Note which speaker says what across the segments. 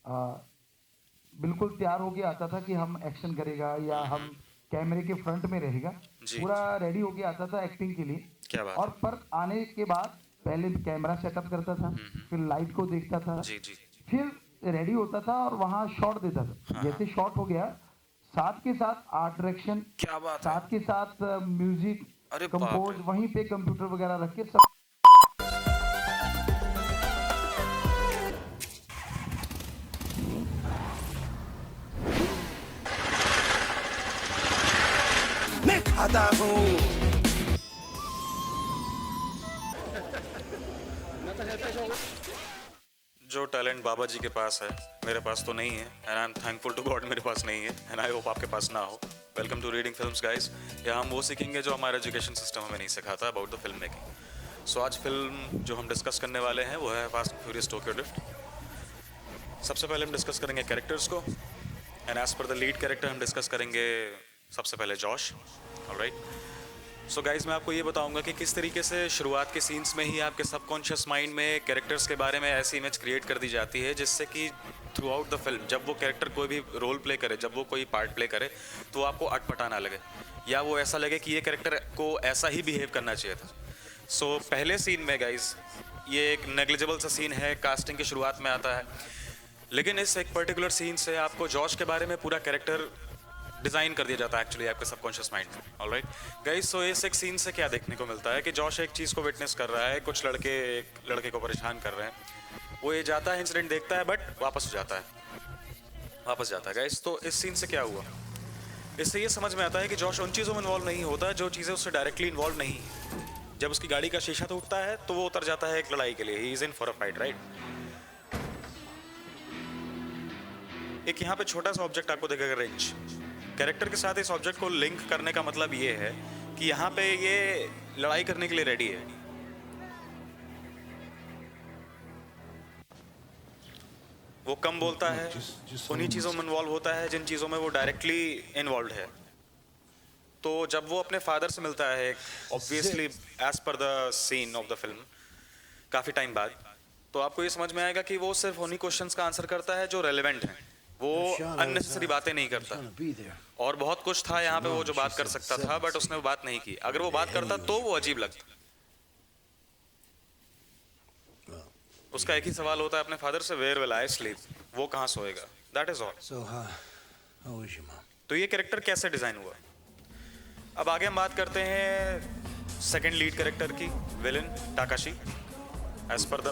Speaker 1: बिल्कुल तैयार होके आता था कि हम एक्शन करेगा या हम कैमरे के फ्रंट में रहेगा,
Speaker 2: जी।
Speaker 1: पूरा रेडी होके आता था एक्टिंग के लिए।
Speaker 2: क्या बात
Speaker 1: और
Speaker 2: है।
Speaker 1: पर आने के बाद पहले कैमरा सेटअप करता था, फिर लाइट को देखता था,
Speaker 2: जी जी।
Speaker 1: फिर रेडी होता था और वहाँ शॉट देता था।
Speaker 2: हाँ हाँ।
Speaker 1: जैसे शॉट हो गया, साथ के साथ आर्ट डायरेक्शन,
Speaker 2: क्या बात है।
Speaker 1: साथ के साथ म्यूजिक
Speaker 2: अरे बाप रे।
Speaker 1: कंपोज, वहीं पे कंप्यूटर वगैरह रख के सब।
Speaker 3: मैं खाता हूँ।
Speaker 2: जो टैलेंट बाबा जी के पास है, मेरे पास तो नहीं है, and I am thankful to God मेरे पास नहीं है, एंड आई होप आपके पास ना हो। Welcome to reading films guys. यहाँ हम वो सीखेंगे जो हमारा एजुकेशन सिस्टम हमें नहीं सिखाता अबाउट द फिल्म मेकिंग। सो आज फिल्म जो हम डिस्कस करने वाले हैं वो है fast and furious Tokyo drift. सबसे पहले हम डिस्कस करेंगे कैरेक्टर्स को, and as per the lead character हम डिस्कस करेंगे सबसे पहले जॉश। ऑलराइट। सो गाइज मैं आपको ये बताऊंगा कि किस तरीके से शुरुआत के सीन्स में ही आपके सबकॉन्शियस माइंड में कैरेक्टर्स के बारे में ऐसी इमेज क्रिएट कर दी जाती है जिससे कि थ्रू आउट द फिल्म जब वो कैरेक्टर कोई भी रोल प्ले करे, जब वो कोई पार्ट प्ले करे, तो आपको अटपटा ना लगे या वो ऐसा लगे कि ये कैरेक्टर को ऐसा ही बिहेव करना चाहिए था। सो पहले सीन में गाइज ये एक नेग्लिजिबल सा सीन है, कास्टिंग की शुरुआत में आता है, लेकिन इस एक पर्टिकुलर सीन से आपको जॉश के बारे में पूरा कैरेक्टर डिज़ाइन कर दिया जाता है एक्चुअली आपके सबकॉन्शियस माइंड में। ऑलराइट गाइस, सो इस एक सीन से क्या देखने को मिलता है कि जॉश एक चीज़ को विटनेस कर रहा है, कुछ लड़के एक लड़के को परेशान कर रहे हैं, वो ये जाता है, इंसिडेंट देखता है, बट वापस हो जाता है, वापस जाता है। गाइस तो इस सीन से क्या हुआ, इससे ये समझ में आता है कि जॉश उन चीज़ों में इन्वॉल्व नहीं होता जो चीज़ें उससे डायरेक्टली इन्वॉल्व नहीं है। जब उसकी गाड़ी का शीशा टूटता है तो वो उतर जाता है एक लड़ाई के लिए, he is in for a fight, right. एक यहाँ पे छोटा सा ऑब्जेक्ट आपको दिखेगा, रेंच। कैरेक्टर के साथ इस ऑब्जेक्ट को लिंक करने का मतलब ये है कि यहाँ पे ये लड़ाई करने के लिए रेडी है। वो कम बोलता है, उन्हीं चीज़ों में इन्वॉल्व होता है जिन चीज़ों में वो डायरेक्टली इन्वॉल्व है। तो जब वो अपने फादर से मिलता है, obviously as per the scene of the film, काफ़ी टाइम बाद, तो आपको ये समझ में आएगा कि वो सिर्फ उन्हीं क्वेश्चंस का आंसर करता है जो रेलेवेंट हैं, वो अननेसेसरी बातें नहीं करता। और बहुत कुछ था यहाँ पे वो जो बात कर सकता था, बट उसने वो बात नहीं की। अगर वो बात करता तो वो अजीब लगता। उसका एक ही सवाल होता है अपने फादर से, वेयर विल आई स्लीप, वो कहाँ सोएगा, दैट इज ऑल। तो ये कैरेक्टर कैसे डिजाइन हुआ। अब आगे हम बात करते हैं सेकंड लीड कैरेक्टर की, villain Takashi, as per the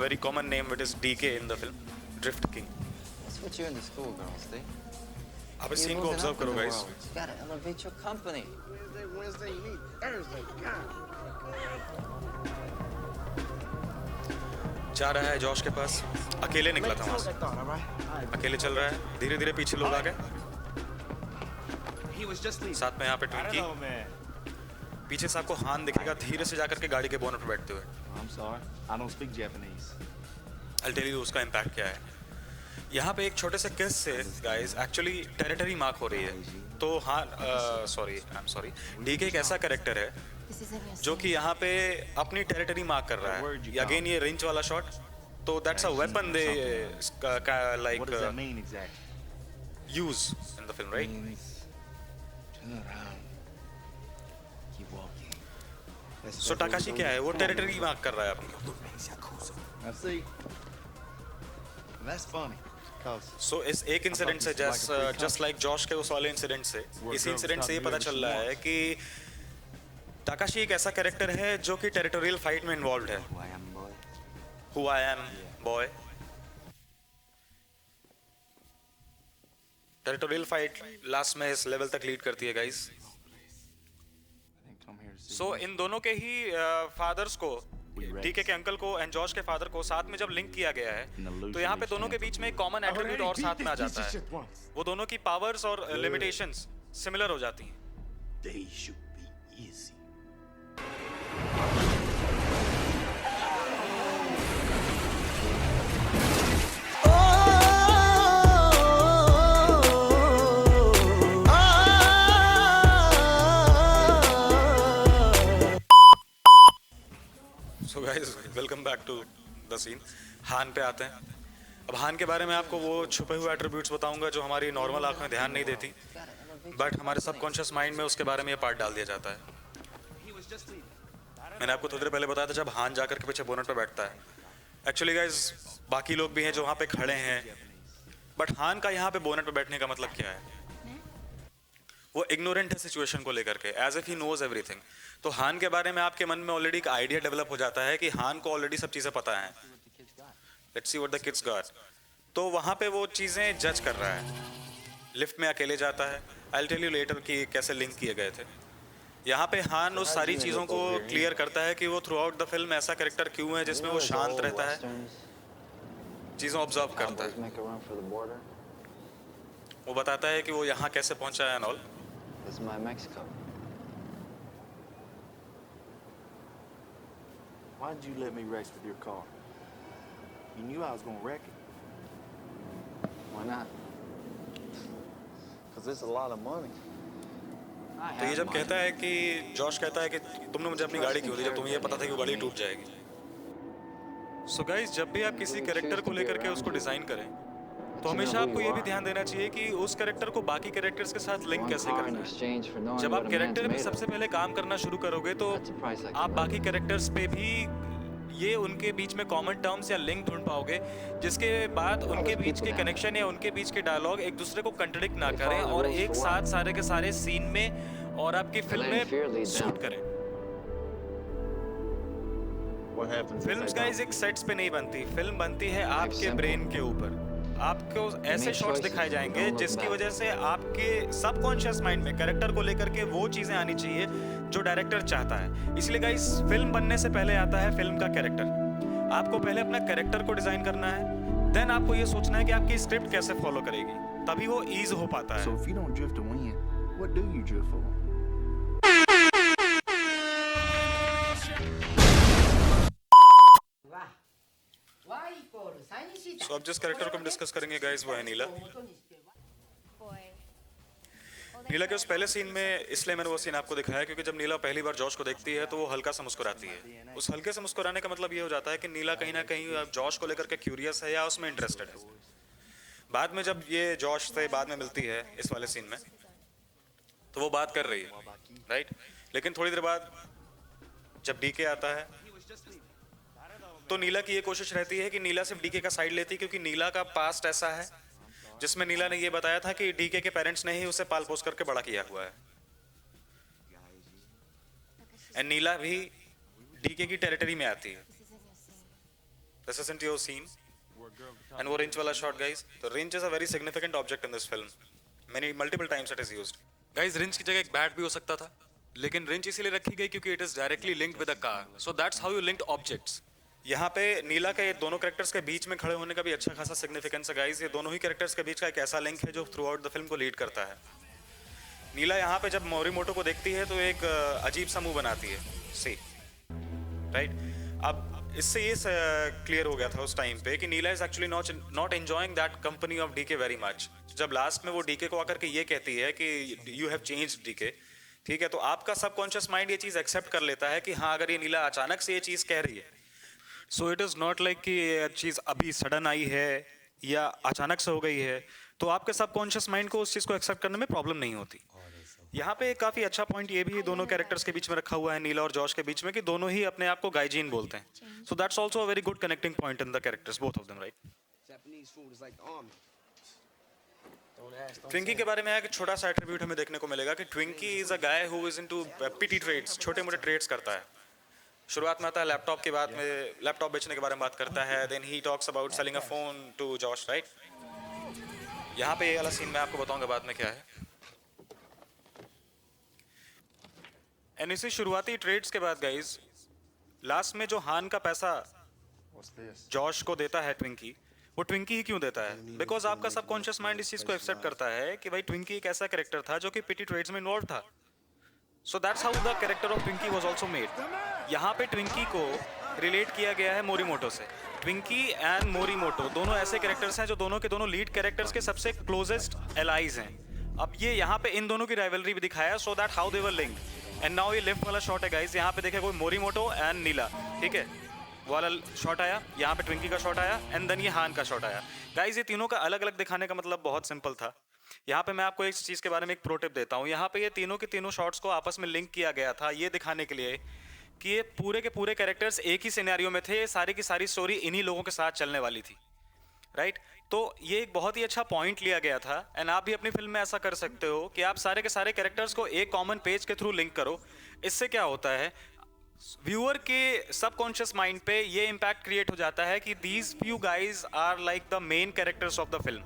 Speaker 2: very common name it is DK in the film, drift king.
Speaker 4: What you and the school girls do?
Speaker 2: आप इस सीन को ऑब्जर्व करो guys.
Speaker 4: You gotta elevate your company.
Speaker 3: Wednesday, meet Thursday. God.
Speaker 2: जा रहा है Josh के पास, अकेले निकला था वहां से, अकेले चल रहा है, धीरे धीरे पीछे लोग आ गए, साथ में यहाँ पे ट्विंकी, पीछे से आपको हान दिखेगा धीरे से जाकर के गाड़ी के बोनट पर बैठते हुए।
Speaker 5: I'm sorry, I don't speak Japanese.
Speaker 2: I'll tell you उसका इम्पैक्ट क्या है। यहाँ पे एक छोटे से किस से गाइस एक्चुअली टेरिटरी मार्क हो रही है। तो हाँ, sorry, I am sorry, DK एक ऐसा कैरेक्टर है जो कि यहाँ पे अपनी टेरिटरी मार्क कर रहा है। अगेन ये रेंज वाला शॉट, तो that's a weapon they like
Speaker 5: What does that mean exactly?
Speaker 2: Use in the film, right.
Speaker 4: Turn around. Keep walking.
Speaker 2: सो टाकाशी क्या है, वो टेरिटरी मार्क कर रहा है अपनी।
Speaker 5: I see. That's funny. Cause
Speaker 2: सो इस एक इंसिडेंट से जस्ट लाइक जॉश के उस वाले इंसिडेंट से, इस इंसिडेंट से ये पता चल रहा है कि टाकाशी एक ऐसा कैरेक्टर है जो कि टेरिटोरियल फाइट में इन्वॉल्व है।
Speaker 4: Who I am, boy.
Speaker 2: Who I am, boy. Territorial fight last में इस लेवल तक लीड करती है guys.
Speaker 5: I didn't come here to see.
Speaker 2: सो इन दोनों के ही फादर्स को, डीके के अंकल को एंड जॉश के फादर को साथ में जब लिंक किया गया है, तो यहाँ पे दोनों के बीच में एक कॉमन एट्रीब्यूट और साथ में आ जाता है। वो दोनों की पावर्स और लिमिटेशंस सिमिलर हो जाती हैं।
Speaker 3: They should be easy.
Speaker 2: So guys welcome back to the scene. Han पे आते हैं। अब हान के बारे में आपको वो छुपे हुए एट्रीब्यूट्स बताऊंगा जो हमारी नॉर्मल आंखें ध्यान नहीं देती, बट हमारे सबकॉन्शियस माइंड में उसके बारे में ये पार्ट डाल दिया जाता है। मैंने आपको थोड़ी देर पहले बताया था जब हान जाकर के पीछे बोनट पे बैठता है। एक्चुअली गाइज बाकी लोग भी हैं जो वहाँ पे खड़े हैं, बट हान का यहाँ पे बोनट पे बैठने का मतलब क्या है? वो इग्नोरेंट है सिचुएशन को लेकर के, as if he knows everything. तो हान के बारे में आपके मन में ऑलरेडी एक आइडिया डेवलप हो जाता है कि हान को ऑलरेडी सब चीज़ें पता हैं। Let's see what the kids got. तो वहाँ पे वो चीज़ें जज कर रहा है। लिफ्ट में अकेले जाता है। I will tell you later कि कैसे लिंक किए गए थे। यहाँ पे हान उस सारी चीज़ों को क्लियर करता है कि वो थ्रू आउट द फिल्म ऐसा कैरेक्टर क्यों है जिसमें वो शांत रहता है, चीज़ों ऑब्जर्व करता है। वो बताता है कि वो यहाँ कैसे पहुँचा है and all.
Speaker 4: This is my Mexico.
Speaker 5: Why did you let me race with your car? You knew I was gonna wreck it.
Speaker 4: Why not?
Speaker 5: Cause it's a lot of money.
Speaker 2: तो ये जब कहता है कि जॉश कहता है कि तुमने मुझे अपनी गाड़ी क्यों दी जब तुम्हें ये पता था कि वो गाड़ी टूट जाएगी। सो गाइस जब भी आप किसी कैरेक्टर को लेकर के उसको डिजाइन करें तो हमेशा आपको ये भी ध्यान देना चाहिए कि उस कैरेक्टर को बाकी कैरेक्टर्स के साथ लिंक कैसे करना है। जब आप कैरेक्टर में सबसे पहले काम करना शुरू करोगे तो आप बाकी कैरेक्टर्स पे भी ये उनके बीच में कॉमन टर्म्स या लिंक ढूंढ पाओगे जिसके बाद उनके बीच के कनेक्शन या उनके बीच के डायलॉग एक दूसरे को कंट्रडिक्ट ना करें और एक साथ सारे के सारे सीन में और आपकी फिल्म में शूट करें। फिल्म्स गाइस एक सेट्स पे नहीं बनती, फिल्म बनती है आपके ब्रेन के ऊपर। आपको ऐसे शॉट्स दिखाए जाएंगे जिसकी वजह से आपके सबकॉन्शियस माइंड में कैरेक्टर को लेकर के वो चीजें आनी चाहिए जो डायरेक्टर चाहता है। इसलिए गाइस फिल्म बनने से पहले आता है फिल्म का कैरेक्टर। आपको पहले अपना कैरेक्टर को डिजाइन करना है, देन आपको ये सोचना है कि आपकी स्क्रिप्ट कैसे फॉलो करेगी, तभी वो ईज हो पाता है।
Speaker 5: So if you don't drift to win, what do you drift for?
Speaker 2: So अब जिस कैरेक्टर को हम डिस्कस करेंगे गाइस वो है नीला। नीला के उस पहले सीन में इसलिए मैंने वो सीन आपको दिखाया क्योंकि जब नीला पहली बार जॉश को देखती है तो वो हल्का सा मुस्कुराती है। उस हल्के से मुस्कुराने का मतलब ये हो जाता है कि नीला कहीं ना कहीं जॉश को लेकर के क्यूरियस है या उसमें इंटरेस्टेड है। बाद में जब ये जॉश से बाद में मिलती है इस वाले सीन में तो वो बात कर रही है, राइट। लेकिन थोड़ी देर बाद जब डीके आता है तो नीला की ये कोशिश रहती है कि नीला सिर्फ डीके का साइड लेती है क्योंकि नीला का पास्ट ऐसा है जिसमें नीला ने ये बताया था कि डीके के पेरेंट्स ने ही उसे पाल पोस करके बड़ा किया हुआ है। एंड नीला भी डीके की टेरिटरी में आती है। This isn't your scene and वो रिंच वाला शॉट गाइस, तो wrench is a very significant object in this film. Multiple times it is used. Guys wrench की जगह एक बैट भी हो सकता था लेकिन रिंच इसीलिए रखी गई क्योंकि it is directly linked with a car, so that's how you linked objects. यहाँ पे नीला के दोनों कैरेक्टर्स के बीच में खड़े होने का भी अच्छा खासा सिग्निफिकेंस है गाइस। ये दोनों ही कैरेक्टर्स के बीच का एक ऐसा लिंक है जो थ्रू आउट द फिल्म को लीड करता है। नीला यहाँ पे जब मोरीमोटो को देखती है तो एक अजीब सा मुंह बनाती है, सी राइट। अब इससे ये क्लियर हो गया था उस टाइम पे कि Neela is actually not enjoying that company of DK very much. जब लास्ट में वो डीके को आकर के ये कहती है कि यू हैव चेंज्ड डीके, ठीक है, तो आपका सबकॉन्शियस माइंड ये चीज़ एक्सेप्ट कर लेता है कि हाँ अगर ये नीला अचानक से ये चीज़ कह रही है, so it is not like कि ये चीज़ अभी सडन आई है या अचानक से हो गई है, तो आपके सबकॉन्शियस माइंड को उस चीज़ को एक्सेप्ट करने में प्रॉब्लम नहीं होती। यहाँ पे एक काफ़ी अच्छा पॉइंट ये भी दोनों कैरेक्टर्स के बीच में रखा हुआ है, नीला और जॉश के बीच में, कि दोनों ही अपने आप को गाइजीन बोलते हैं। So that's also a very good connecting point in the characters, both of them, right.
Speaker 3: Japanese food is like the army.
Speaker 2: Twinkie के बारे में एक छोटा सा एट्रीब्यूट हमें देखने को मिलेगा कि Twinkie is a guy who is into petty trades, छोटे मोटे ट्रेड्स करता है। शुरुआत में आता है लैपटॉप के बाद में, लैपटॉप बेचने के बारे में बात करता है, then he talks about selling a phone to Josh, right. यहाँ पे ये वाला सीन मैं आपको बताऊंगा बाद में क्या है। एंड इसी शुरुआती ट्रेड्स के बाद गाइज लास्ट में जो हान का पैसा जॉश को देता है ट्विंकी, वो ट्विंकी ही क्यों देता है? बिकॉज आपका सबकॉन्शियस माइंड इस चीज को एक्सेप्ट करता है कि भाई ट्विंकी एक ऐसा कैरेक्टर था जो कि पिटी ट्रेड्स में इन्वॉल्व था। So that's how the character of Twinkie was also made. यहाँ पे ट्विंकी को रिलेट किया गया है मोरीमोटो से। ट्विंकी एंड मोरीमोटो दोनों ऐसे कैरेक्टर्स हैं जो दोनों के दोनों लीड कैरेक्टर्स के सबसे क्लोजेस्ट एलाइज हैं। अब ये यहाँ पे इन दोनों की राइवलरी भी दिखाया, so that how they were linked. And now ये लेफ्ट वाला शॉट है गाइस, यहाँ पे देखिए कोई मोरीमोटो एंड नीला, ठीक है। वो वाला शॉट आया, यहाँ पे ट्विंकी का शॉट आया, एंड देन ये हान का शॉट आया। गाइज ये तीनों का अलग अलग दिखाने का मतलब बहुत सिंपल था। यहाँ पे मैं आपको एक चीज़ के बारे में एक प्रो टिप देता हूँ। यहाँ पे ये तीनों के तीनों शॉट्स को आपस में लिंक किया गया था ये दिखाने के लिए कि ये पूरे के पूरे कैरेक्टर्स एक ही सिनेरियो में थे, सारी की सारी स्टोरी इन्हीं लोगों के साथ चलने वाली थी, राइट? तो ये एक बहुत ही अच्छा पॉइंट लिया गया था, एंड आप भी अपनी फिल्म में ऐसा कर सकते हो कि आप सारे के सारे कैरेक्टर्स को एक कॉमन पेज के थ्रू लिंक करो। इससे क्या होता है, व्यूअर के सबकॉन्शियस माइंड पे ये इम्पैक्ट क्रिएट हो जाता है कि these few guys are like the main characters of the film.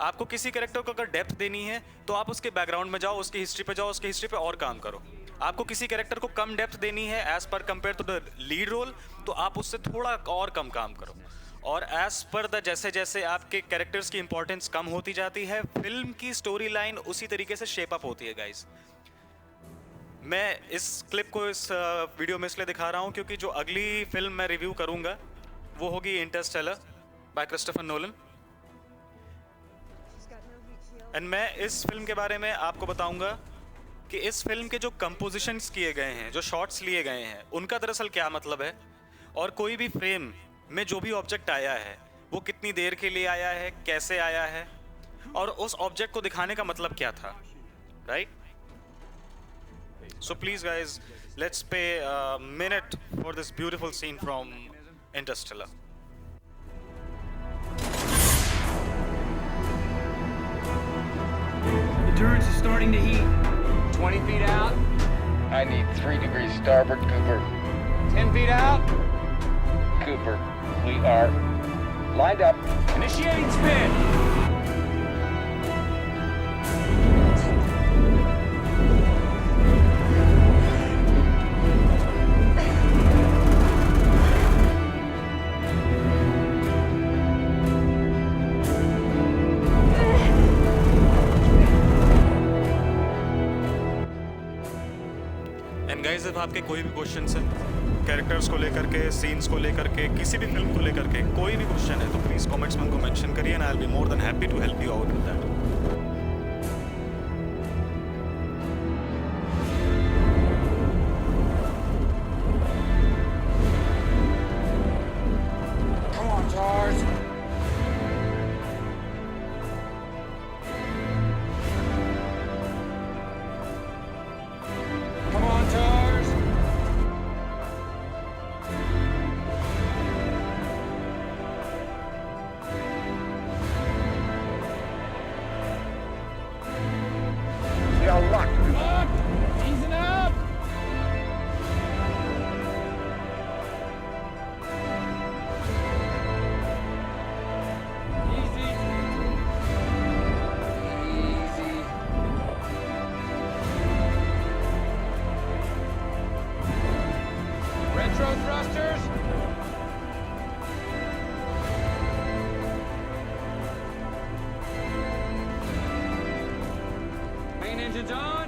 Speaker 2: आपको किसी कैरेक्टर को अगर डेप्थ देनी है तो आप उसके बैकग्राउंड में जाओ, उसकी हिस्ट्री पे जाओ, उसकी हिस्ट्री पे और काम करो। आपको किसी कैरेक्टर को कम डेप्थ देनी है as per compare to the lead role, तो आप उससे थोड़ा और कम काम करो। और एज पर द जैसे जैसे आपके कैरेक्टर्स की इंपॉर्टेंस कम होती जाती है, फिल्म की स्टोरी लाइन उसी तरीके से शेप अप होती है गाइज। मैं इस क्लिप को इस वीडियो में इसलिए दिखा रहा हूँ क्योंकि जो अगली फिल्म मैं रिव्यू करूँगा वो होगी Interstellar bye Christopher Nolan. And मैं इस फिल्म के बारे में आपको बताऊंगा कि इस फिल्म के जो कंपोजिशंस किए गए हैं, जो शॉट्स लिए गए हैं, उनका दरअसल क्या मतलब है, और कोई भी फ्रेम में जो भी ऑब्जेक्ट आया है वो कितनी देर के लिए आया है, कैसे आया है, और उस ऑब्जेक्ट को दिखाने का मतलब क्या था, right? So please guys, let's pay a minute for this beautiful scene from Interstellar.
Speaker 6: The turrets are starting to heat.
Speaker 3: 20 feet out.
Speaker 7: I need 3 degrees starboard, Cooper.
Speaker 3: 10 feet out.
Speaker 7: Cooper, we are lined up.
Speaker 3: Initiating spin.
Speaker 2: And guys, if आपके कोई भी questions हैं characters को लेकर के, scenes को लेकर के, किसी भी फिल्म को लेकर के कोई भी क्वेश्चन है तो प्लीज़ कमेंट्स में उनको मेंशन करिए and I will be more than happy to help you out with that.
Speaker 3: Come on, Tars. Come on, Tars.
Speaker 7: We are locked.
Speaker 3: Easing up. Easy. Easy. Retro thrusters. Main engines on.